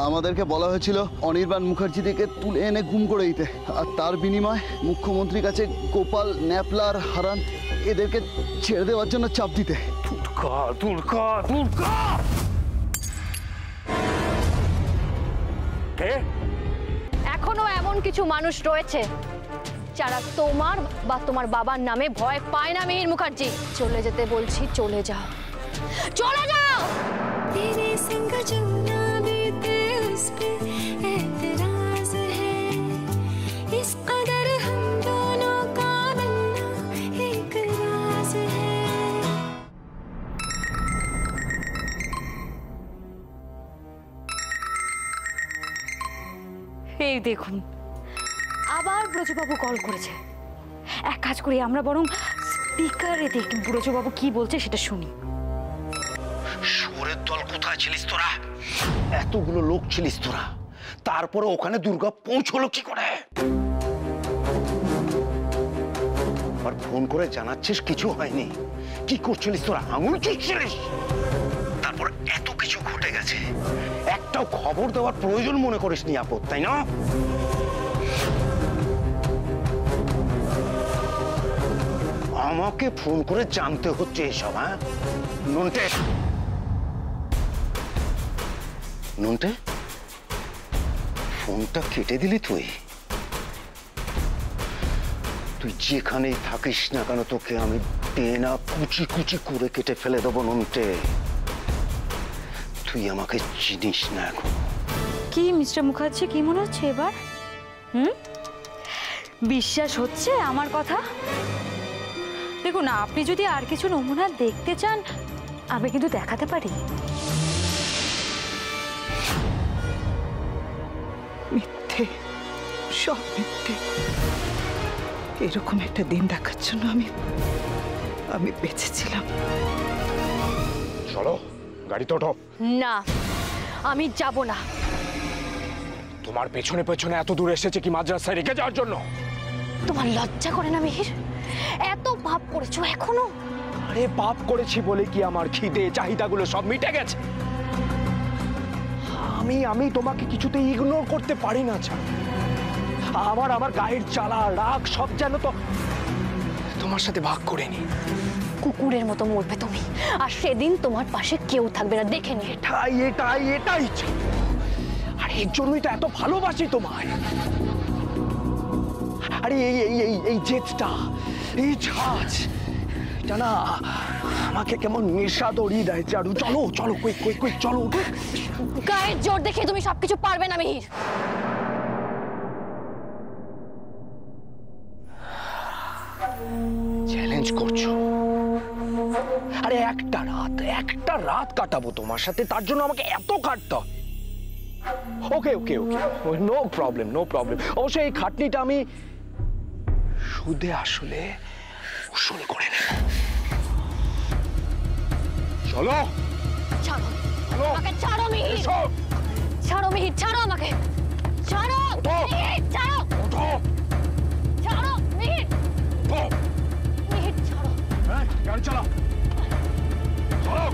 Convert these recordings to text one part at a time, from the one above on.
আমাদেরকে বলা হয়েছিল অনির্বাণ মুখার্জিকে তুলে এনে গুম করে দিতে, আর তার বিনিময়ে মুখ্যমন্ত্রীর কাছে গোপাল, ন্যাপলার, হারান এদেরকে ছেড়ে দেওয়ার জন্য চাপ দিতে। এখনো এমন কিছু মানুষ রয়েছে যারা তোমার বা তোমার বাবার নামে ভয় পায় না। মিহির মুখার্জি, চলে যেতে বলছি, চলে যাও, চলে যাও। এই দেখুন, আবার ব্রজবাবু কল করেছে। এক কাজ করি, আমরা বরং স্পিকারে দেখি ব্রজবাবু কি বলছে সেটা শুনি। শুয়োরের দল, কোথায় ছিলিস তোরা? এতগুলো লোক ছিলিস তোরা, তারপরে ওখানে দুর্গা পৌঁছলো কি করে? আর ফোন করে জানাচ্ছিস কিছু হয়নি। কি করছিলিস তোরা? আঙুল চুষছিলিস? তারপর এত কিছু ঘটে গেছে, একটাও খবর দেওয়ার প্রয়োজন মনে করিস নি আপদ, তাই না? আমাকে ফোন করে জানতে হচ্ছে এসব। হ্যাঁ নন্টে, নন্টে ফোনটা কেটে দিলি তুই? তুই যেখানেই থাকিস না কেন তোকে আমি টেনা কুচি কুচি করে কেটে ফেলে দেবো নন্টে। তুই আমাকে চিনিস না এখন। কি মিস্টার মুখার্জি, কি মনে হচ্ছে এবার? বিশ্বাস হচ্ছে আমার কথা? দেখুন, আপনি যদি আর কিছু নমুনা দেখতে চান আমি কিন্তু দেখাতে পারি। মিথ্যে, সব মিথ্যে। এরকম একটা দিন দেখার জন্য আমি বেঁচেছিলাম। চলো, গাড়িতে ওঠো। না, আমি যাব না। তোমার পেছনে পেছনে এত দূর এসেছে কি মাদ্রাসায় রেখে যাওয়ার জন্য? তোমার লজ্জা করে না মিহির? এত পাপ করেছো এখনো? আরে পাপ করেছি বলে কি আমার খিদে চাহিদাগুলো সব মিটে গেছে? আমি তোমাকে কিছুতে ইগনোর করতে পারি না। আমার গায়ের জ্বালা, রাগ সব যেন তো তোমার সাথে ভাগ করে নি। কুকুরের মতো মরবে তুমি, আর সেদিন তোমার পাশে কেউ থাকবে না, দেখে নি। এটাই আর এর জন্যই তো এত ভালোবাসি তোমায়। আরে এই জেদটা, এই ঝাঁজ, এটা না আমাকে কেমন নেশা দড়িয়ে দেয়। চারু চলো চলো, কুইক চলো। গায়ের জোর দেখে তুমি সবকিছু পারবে না মিহির। চ্যালেঞ্জ করছো? আরে একটা রাত কাটাবো তোমার সাথে, তার জন্য আমাকে এত কাটতে? ওকে, নো প্রবলেম। অবশ্যই এই খাটনিটা আমি সুদে আসলে উসুল করে নেব। চলো। ছাড়ো আমাকে, ছাড়ো মিহির, ছাড়ো মিহির, ছাড়ো আমাকে, ছাড়ো মিহির, ছাড়ো, ছাড়ো মিহির, মিহির ছাড়ো। গাড়ি চালাও, চলো।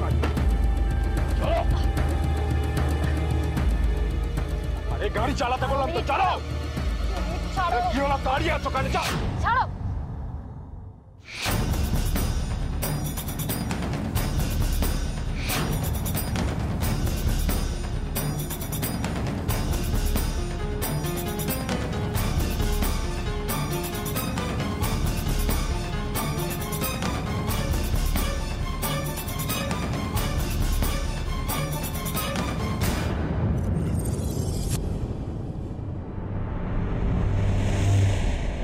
আরে গাড়ি চালাতে বললাম তো, চালাও। কি হলো, দাঁড়িয়ে আছো কেন? ছাড়ো।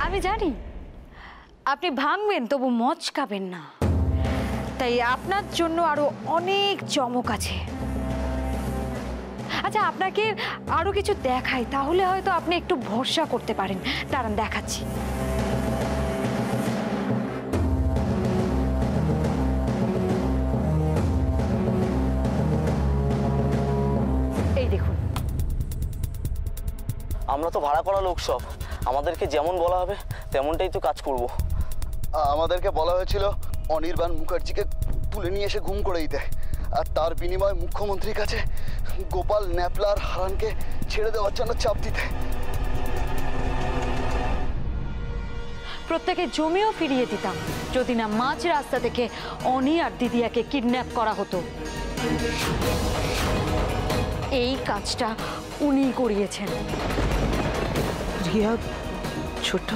আমি জানি আপনি ভাঙবেন, তবু মচকাবেন না। তাই আপনার জন্য আরো অনেক চমক আছে। আচ্ছা, আপনাকে আরো কিছু দেখাই, তাহলে হয়তো আপনি একটু ভরসা করতে পারেন। দাঁড়ান, দেখাচ্ছি। এই দেখুন। আমরা তো ভাড়া করা লোক, সব আমাদেরকে যেমন বলা হবে তেমনটাই তো কাজ করব। আমাদেরকে বলা হয়েছিল অনির্বাণ মুখার্জিকে তুলে নিয়ে এসে গুম করে দিতে, আর তার বিনিময়ে মুখ্যমন্ত্রীর কাছে গোপাল ন্যাপলার হারানকে ছেড়ে দেওয়ার জন্য চাপ দিতে। প্রত্যেকের জমিও ফিরিয়ে দিতাম যদি না মাঝ রাস্তা থেকে অনি আর দিদিয়াকে কিডন্যাপ করা হতো। এই কাজটা উনি করিয়েছেন। রিয়া, ছোট,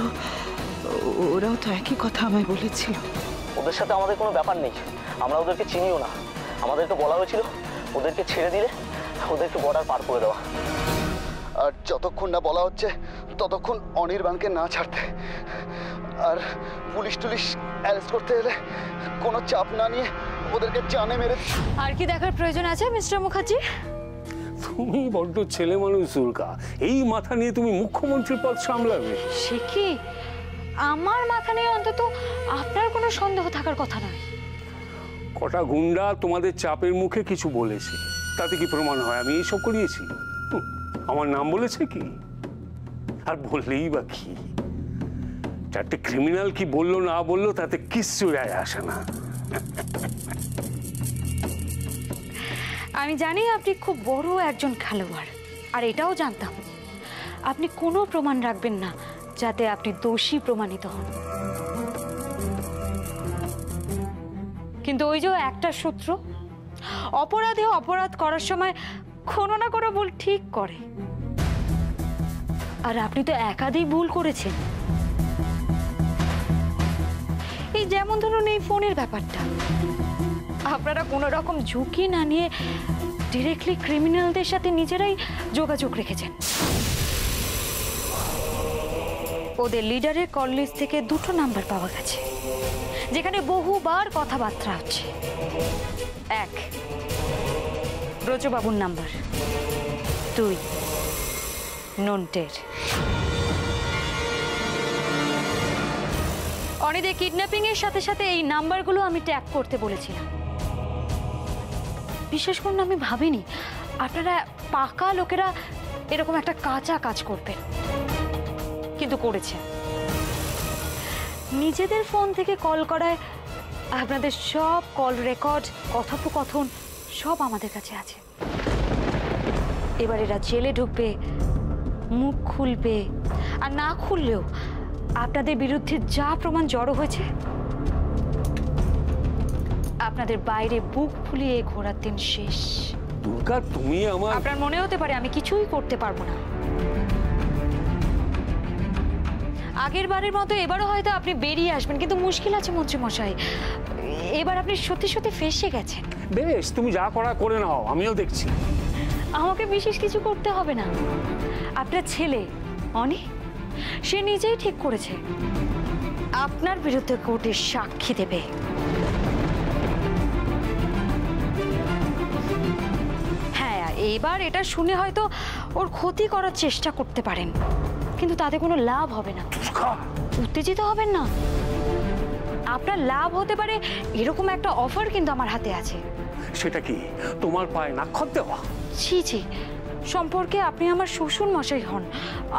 ওরাও তো একই কথা আমায় বলেছিল। ওদের সাথে আমাদের কোনো ব্যাপার নেই, আমরা ওদেরকে চিনিও না। আমাদেরকে বলা হয়েছিল ওদেরকে ছেড়ে দিলে ওদেরকে বর্ডার পার করে দেওয়া। আর যতক্ষণ না বলা হচ্ছে ততক্ষণ অনির্বাণকে না ছাড়তে, আর পুলিশ টুলিশ অ্যারেস্ট করতে এলে কোনো চাপ না নিয়ে ওদেরকে জানে মেরে। আর কি দেখার প্রয়োজন আছে মিস্টার মুখার্জি? তুমি বড্ড ছেলে মানুষ দুর্গা, এই মাথা নিয়ে তুমি মুখ্যমন্ত্রীর পদ সামলাবে? সে কি, আমার মাথা নিয়ে অন্তত আপনার কোনো সন্দেহ থাকার কথা নয়। কটা গুন্ডা তোমাদের চাপের মুখে কিছু বলেছে, তাতে কি প্রমাণ হয় আমি এইসব করিয়েছি? আমার নাম বলেছে কি? আর বললেই বা কি? চারটে ক্রিমিনাল কি বললো না বললো তাতে কিচ্ছু যায় আসে না। আমি জানি আপনি খুব বড় একজন খেলোয়াড়, আর এটাও জানতাম আপনি কোনো প্রমাণ রাখবেন না যাতে আপনি দোষী প্রমাণিত হন। কিন্তু ওই যে একটা সূত্র, অপরাধী অপরাধ করার সময় কোনো না কোনো ভুল ঠিক করে, আর আপনি তো একাধিক ভুল করেছেন। এই যেমন ধরুন এই ফোনের ব্যাপারটা, আপনারা কোনো রকম ঝুঁকি না নিয়ে ডিরেক্টলি ক্রিমিনালদের সাথে নিজেরাই যোগাযোগ রেখেছেন। ওদের লিডারের কল লিস্ট থেকে দুটো নাম্বার পাওয়া গেছে যেখানে বহুবার কথাবার্তা হচ্ছে। এক, ব্রজবাবুর নাম্বার। দুই, নন্টের। অনিদের কিডন্যাপিং এর সাথে সাথে এই নাম্বারগুলো আমি ট্যাগ করতে বলেছিলাম। বিশেষ করে আমি ভাবিনি আপনারা পাকা লোকেরা এরকম একটা কাঁচা কাজ করবেন, কিন্তু করেছে। নিজেদের ফোন থেকে কল করায় আপনাদের সব কল রেকর্ড, কথোপকথন সব আমাদের কাছে আছে। এবার এরা জেলে ঢুকবে, মুখ খুলবে, আর না খুললেও আপনাদের বিরুদ্ধে যা প্রমাণ জড়ো হয়েছে আপনাদের বাইরে বুক ফুলিয়ে ঘোরার দিন শেষ। দুর্গা, তুমি আমার... আপনার মনে হতে পারে আমি কিছুই করতে পারবো না। আগের বারের মতো এবারও হয়তো আপনি বেরিয়ে আসবেন, কিন্তু মুশকিল আছে মন্ত্রী মশাই, এবার আপনি সত্যি সত্যি ফেঁসে গেছেন। বেশ, তুমি যা করা করে নাও, আমিও দেখছি। আমাকে বিশেষ কিছু করতে হবে না। আপনার ছেলে অনি, সে নিজেই ঠিক করেছে আপনার বিরুদ্ধে কোর্টে সাক্ষী দেবে। হ্যাঁ, এবার এটা শুনে হয়তো ওর ক্ষতি করার চেষ্টা করতে পারেন, কিন্তু তাতে কোনো লাভ হবে না। উত্তেজিত হবেন না, আপনার লাভ হতে পারে এরকম একটা অফার কিন্তু আমার হাতে আছে। সেটা কি? তোমার পায়ে নাক্ষর দেওয়া? ছি ছি, সম্পর্কে আপনি আমার শ্বশুর মশাই হন,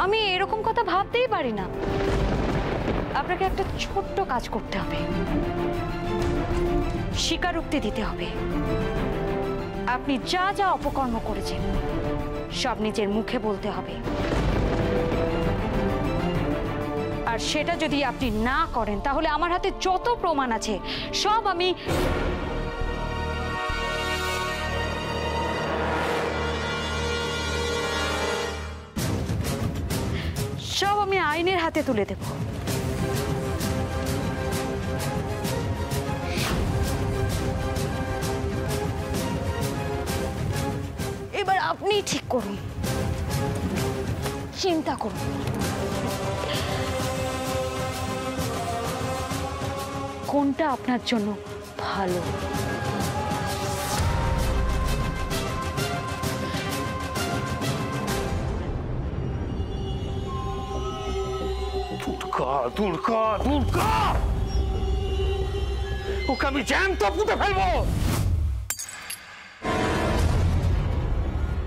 আমি এরকম কথা ভাবতেই পারি না। আপনাকে একটা ছোট্ট কাজ করতে হবে, স্বীকারোক্তি দিতে হবে। আপনি যা যা অপকর্ম করেছেন সব নিজের মুখে বলতে হবে, আর সেটা যদি আপনি না করেন তাহলে আমার হাতে যত প্রমাণ আছে সব আমি আইনের হাতে তুলে দেব। এবার আপনি ঠিক করুন, চিন্তা করুন, কোনটা আপনার জন্য ভালো। দুর্গা, দুর্গা, ওকে আমি জ্যান্ত পুঁতে ফেলবো।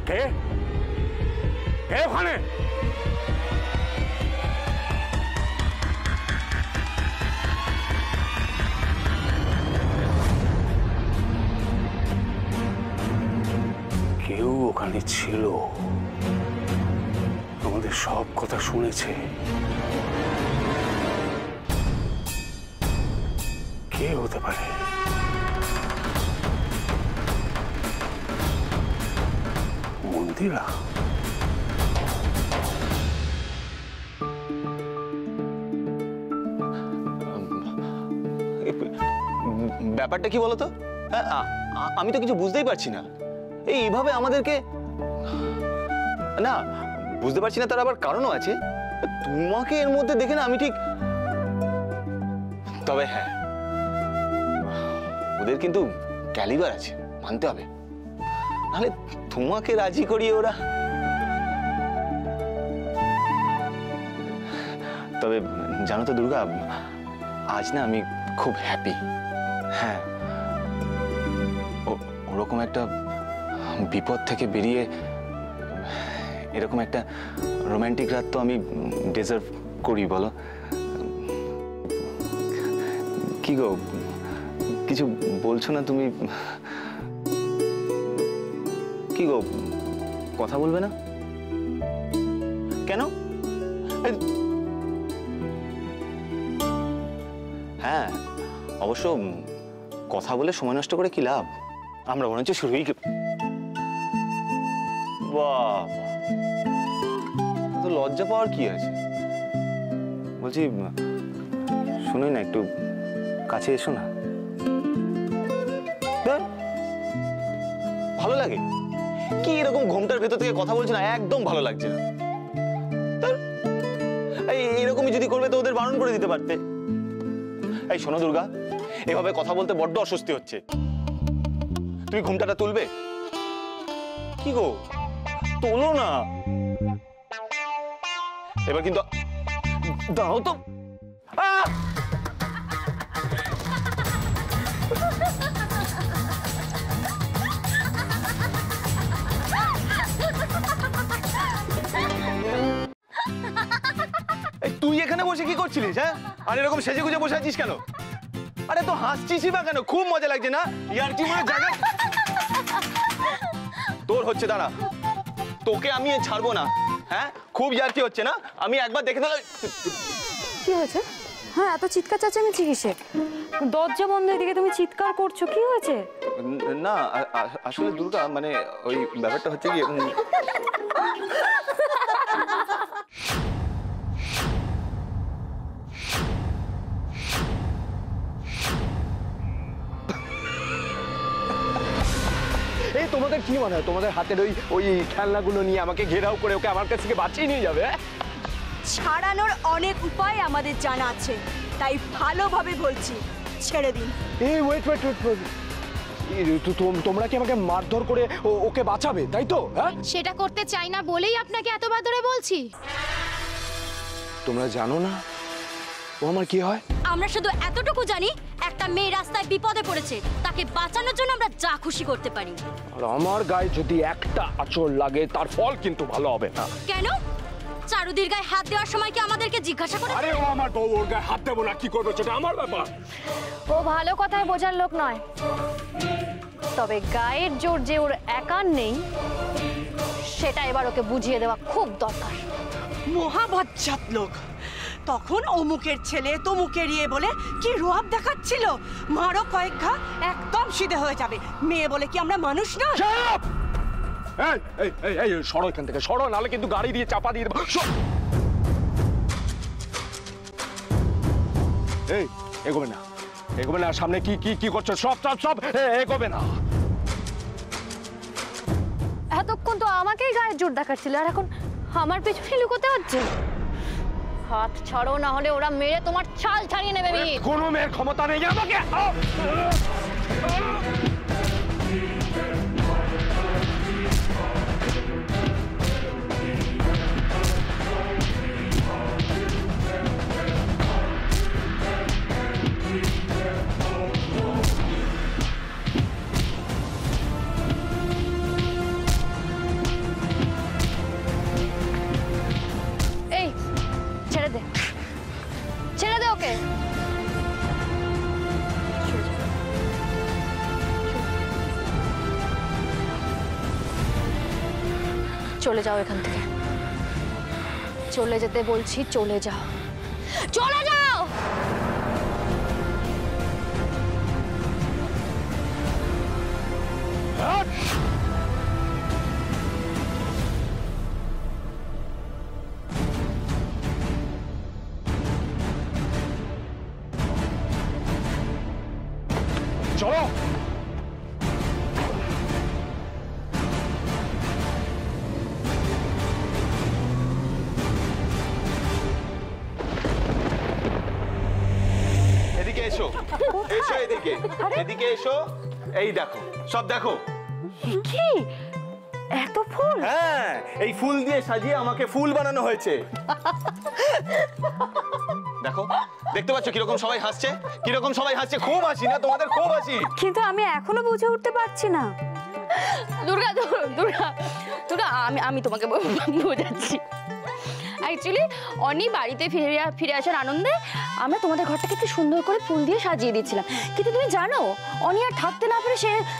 কে কে ওখানে? ওখানে ছিল, আমাদের সব কথা শুনেছে। কে হতে পারে? মন্দিরা? ব্যাপারটা কি বলতো? আমি তো কিছু বুঝতেই পারছি না। এইভাবে আমাদেরকে, না বুঝতে পারছি না, তার আবার কারণও আছে। তোমাকে এর মধ্যে দেখে না আমি ঠিক, তবে হ্যাঁ ওদের কিন্তু ক্যালিবার আছে, মানতে হবে। নাহলে তোমাকে রাজি করিয়ে ওরা। তবে জানো তো দুর্গা, আজ না আমি খুব হ্যাপি। হ্যাঁ, ওরকম একটা বিপদ থেকে বেরিয়ে এরকম একটা রোমান্টিক রাত তো আমি ডিজার্ভ করি, বলো? কি গো, কিছু বলছো না তুমি? কি গো, কথা বলবে না কেন? হ্যাঁ অবশ্য কথা বলে সময় নষ্ট করে কি লাভ? আমরা বরঞ্চ শুরুই। বাহ, তো লজ্জা পাওয়ার কি আছে? বলছি শুনোই না, একটু কাছে এসো না। ভালো লাগে কি এরকম ঘোমটার ভেতর থেকে কথা বলছো না? একদম ভালো লাগছে না। এরকমই যদি করবে তো ওদের বারণ করে দিতে পারতে। এই শোনো দুর্গা, এভাবে কথা বলতে বড্ড অস্বস্তি হচ্ছে। তুমি ঘুমটাটা তুলবে? কি গো, তোলো না এবার কিন্তু। দাও তো। তুই এখানে বসে কি করছিলিস? হ্যাঁ, আর এরকম সেজে গুজে বসে আছিস কেন? আরে তো হাসছিসই বা কেন? খুব মজা লাগছে না? ইয়ার্কি মনে জায়গা তোর হচ্ছে। দাঁড়া, তোকে আমি ছাড়বো না। হ্যাঁ, খুব ইয়ার্কি হচ্ছে না? আমি একবার দেখে তাহলে। কি হয়েছে? হ্যাঁ, এত চিৎকার চেঁচামেচি কিসের? দরজা বন্ধ, এদিকে তুমি চিৎকার করছো, কি হয়েছে? না আসলে দুর্গা, মানে ওই ব্যাপারটা হচ্ছে কি, এই তোমাদের কি মনে হয় তোমাদের হাতের ওই খেলনাগুলো নিয়ে আমাকে ঘেরাও করে ওকে আমার কাছ থেকে বাঁচিয়ে নিয়ে যাবে? ছাড়ানোর অনেক উপায় আমাদের জানা আছে, তাই ভালোভাবে বলছি, ছেড়ে দিন। এই ওয়েট, তোমরা কি আমাকে মারধর করে ওকে বাঁচাবে, তাই তো? হ্যাঁ, সেটা করতে চাই না বলেই আপনাকে এতবার ধরে বলছি। তোমরা জানো না ও আমার কি হয়? আমরা শুধু এতটুকু জানি, একটা মেয়ে রাস্তায় বিপদে পড়েছে, তাকে বাঁচানোর জন্য আমরা যা খুশি করতে পারি। আর আমার গায়ে যদি একটা আঁচড় লাগে তার ফল কিন্তু ভালো হবে না। কেন? চারুদির গায়ে হাত দেওয়ার সময় কি আমাদেরকে জিজ্ঞাসা করে? আরে ও আমার বউ, ওর গায়ে হাত দেবো না, কি করবে সেটা আমার ব্যাপার। ও ভালো কথায় বোঝার লোক নয়, তবে গায়ের জোর যে ওর একার নেই সেটা এবার ওকে বুঝিয়ে দেওয়া খুব দরকার। মহাবজ্জাত লোক, তখন অমুকের ছেলে তমুকের ইয়ে বলে কি রোয়াব দেখাচ্ছিল। মারো কয়েক ঘা, একদম সিধে হয়ে যাবে। মেয়ে বলে কি আমরা মানুষ না? এই সরো এখান থেকে, সরো, নাহলে কিন্তু গাড়ি দিয়ে চাপা দিয়ে দেবো। এই এগোবে না, এগোবে না। সামনে কি কি কি করছো? সব এগোবে না। এতক্ষণ তো আমাকেই গায়ের জোর দেখাচ্ছিল, আর এখন আমার পিছনে লুকোতে হচ্ছে। হাত ছাড়ো, না হলে ওরা মেরে তোমার ছাল ছাড়িয়ে নেবে। কোনো মেয়ের ক্ষমতা নেই আমাকে। এই ছেড়ে দে, ছেড়ে দে ওকে। চলে যাও এখান থেকে, চলে যেতে বলছি, চলে যাও, চলে যাও। চলো। এদিকে এসো, এসো এদিকে, এদিকে এসো। এই দেখো, সব দেখো। কি এত ফুল? হ্যাঁ, এই ফুল দিয়ে সাজিয়ে আমাকে ফুল বানানো হয়েছে। দেখো, দেখতে পাচ্ছ কিরকম সবাই হাসছে, কিরকম সবাই হাসছে। খুব হাসি না তোমাদের? খুব হাসি। কিন্তু আমি এখনো বুঝে উঠতে পারছি না। দুর্গা দুর্গা দুর্গা, আমি তোমাকে বোঝাচ্ছি। অ্যাকচুয়ালি অনি বাড়িতে ফিরে আসার আনন্দে আমরা তোমাদের ঘরটাকে একটু সুন্দর করে ফুল দিয়ে সাজিয়ে দিচ্ছিলাম, কিন্তু তুমি জানো অনি আর থাকতে না পেরে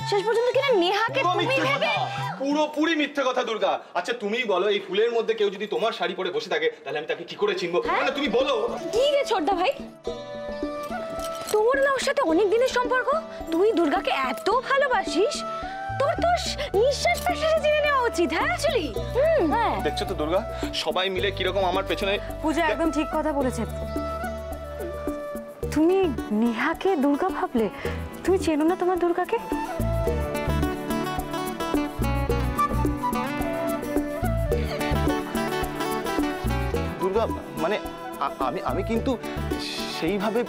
শেষ পর্যন্ত কিনা নেহাকে তুমি ভেবে। পুরোপুরি মিথ্যে কথা দুর্গা। আচ্ছা তুমিই বলো, এই ফুলের মধ্যে কেউ যদি তোমার শাড়ি পরে বসে থাকে তাহলে আমি তাকে কি করে চিনবো? মানে তুমি বলো। কি রে ছোটদা ভাই, তোর না ওর সাথে অনেক দিনের সম্পর্ক, তুই দুর্গাকে এত ভালোবাসিস, তোর নিঃশ্বাস প্রশ্বাসে জেনে নেওয়া উচিত। হ্যাঁ অ্যাকচুয়ালি হ্যাঁ, দেখছো তো দুর্গা, সবাই মিলে কিরকম আমার পেছনে। পূজা একদম ঠিক কথা বলেছে। তুমি নেহাকে দুর্গা ভাবলে? তুমি চেনো না তোমার দুর্গাকে? দুর্গা মানে আমি কিন্তু সেইভাবে।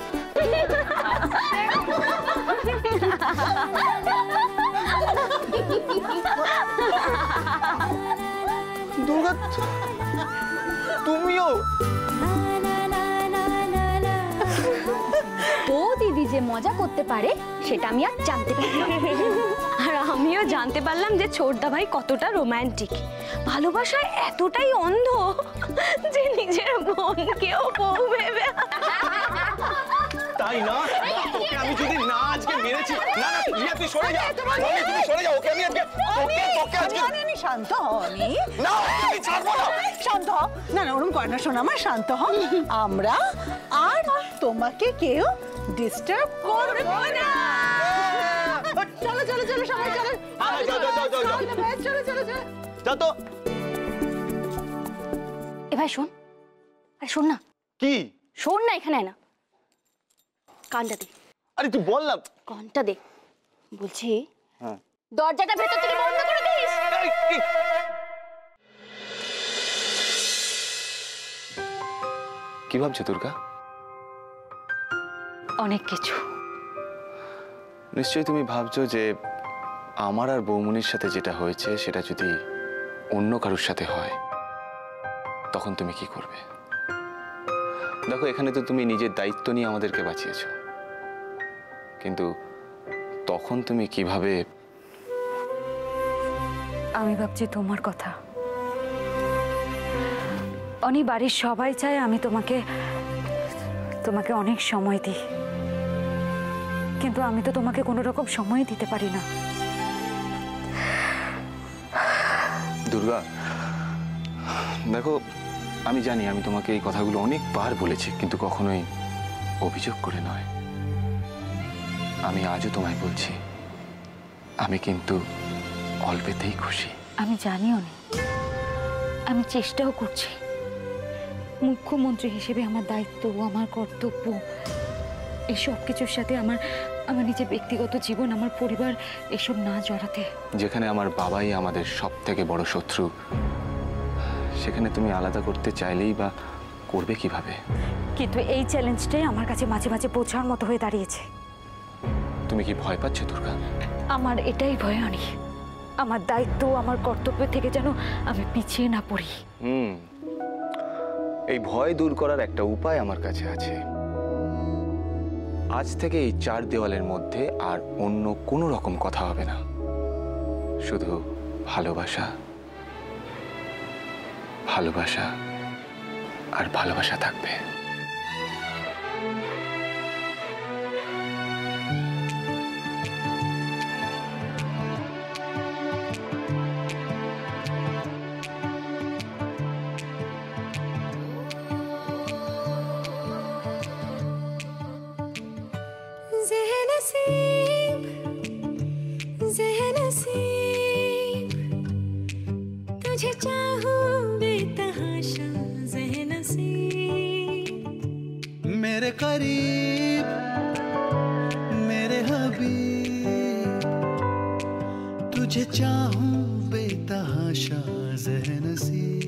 দুর্গা তুমিও? ও দিদি যে মজা করতে পারে সেটা আমি আর জানতে পারলাম, আর আমিও জানতে পারলাম যে ছোটদা ভাই কতটা রোমান্টিক, ভালোবাসায় এতটাই অন্ধ যে নিজের বোনকেও বউ ভেবে। তাই না? ওকে আমি যদি না আজকে মেরেছি। না না রিয়া, তুই সরে যা, তুমি সরে যাও। ওকে আমি আজকে আমি শান্ত হনি। না, আমি ছাড়বো না। শান্ত হ। না না ওরকম করে না, শোনা আমার, শান্ত হ। আমরা আর তোমাকে কেউ ডিস্টার্ব করবে না। চলো চলো চলো সবাই চলো। চলো চলো চলো। যা তো। এ ভাই শোন, আরে শোন না। কি? শোন না, এখানে না, কানটা দে। আরে তুই বল না। কানটা দে বলছি। হ্যাঁ, দরজাটা ভেতর থেকে বন্ধ করে দিস। কি ভাবছো দুর্গা? অনেক কিছু। নিশ্চয়ই তুমি ভাবছো যে আমার আর বৌমনির সাথে যেটা হয়েছে সেটা যদি অন্য কারোর সাথে হয় তখন তুমি কি করবে? দেখো, এখানে তো তুমি নিজের দায়িত্ব নিয়ে আমাদেরকে বাঁচিয়েছো, কিন্তু তখন তুমি কিভাবে? আমি ভাবছি তোমার কথা। অনি বাড়ির সবাই চায় আমি তোমাকে অনেক সময় দিই, কিন্তু আমি তো তোমাকে কোনো রকম সময় দিতে পারি না। দুর্গা দেখো, আমি জানি আমি তোমাকে এই কথাগুলো অনেকবার বলেছি, কিন্তু কখনোই অভিযোগ করে নয়। আমি আজও তোমায় বলছি, আমি কিন্তু অল্পেতেই খুশি। আমি জানিও না, আমি চেষ্টাও করছি। মুখ্যমন্ত্রী হিসেবে আমার দায়িত্ব, আমার কর্তব্য, এই সব কিছুর সাথে আমার নিজের ব্যক্তিগত জীবন, আমার পরিবার, এসব না জড়াতে। যেখানে আমার বাবাই আমাদের সব থেকে বড় শত্রু, সেখানে তুমি আলাদা করতে চাইলেই বা করবে কিভাবে? কিন্তু এই চ্যালেঞ্জটাই আমার কাছে মাঝে মাঝে বোঝার মতো হয়ে দাঁড়িয়েছে। তুমি কি ভয় পাচ্ছ দুর্গা? আমার এটাই ভয় অনেক, আমার দায়িত্ব, আমার কর্তব্য থেকে যেন আমি পিছিয়ে না পড়ি। এই ভয় দূর করার একটা উপায় আমার কাছে আছে। আজ থেকে এই চার দেওয়ালের মধ্যে আর অন্য কোনো রকম কথা হবে না, শুধু ভালোবাসা, ভালোবাসা আর ভালোবাসা থাকবে। करीब मेरे हबीब, तुझे चाहूं बेतहाशा ज़ह नसीब।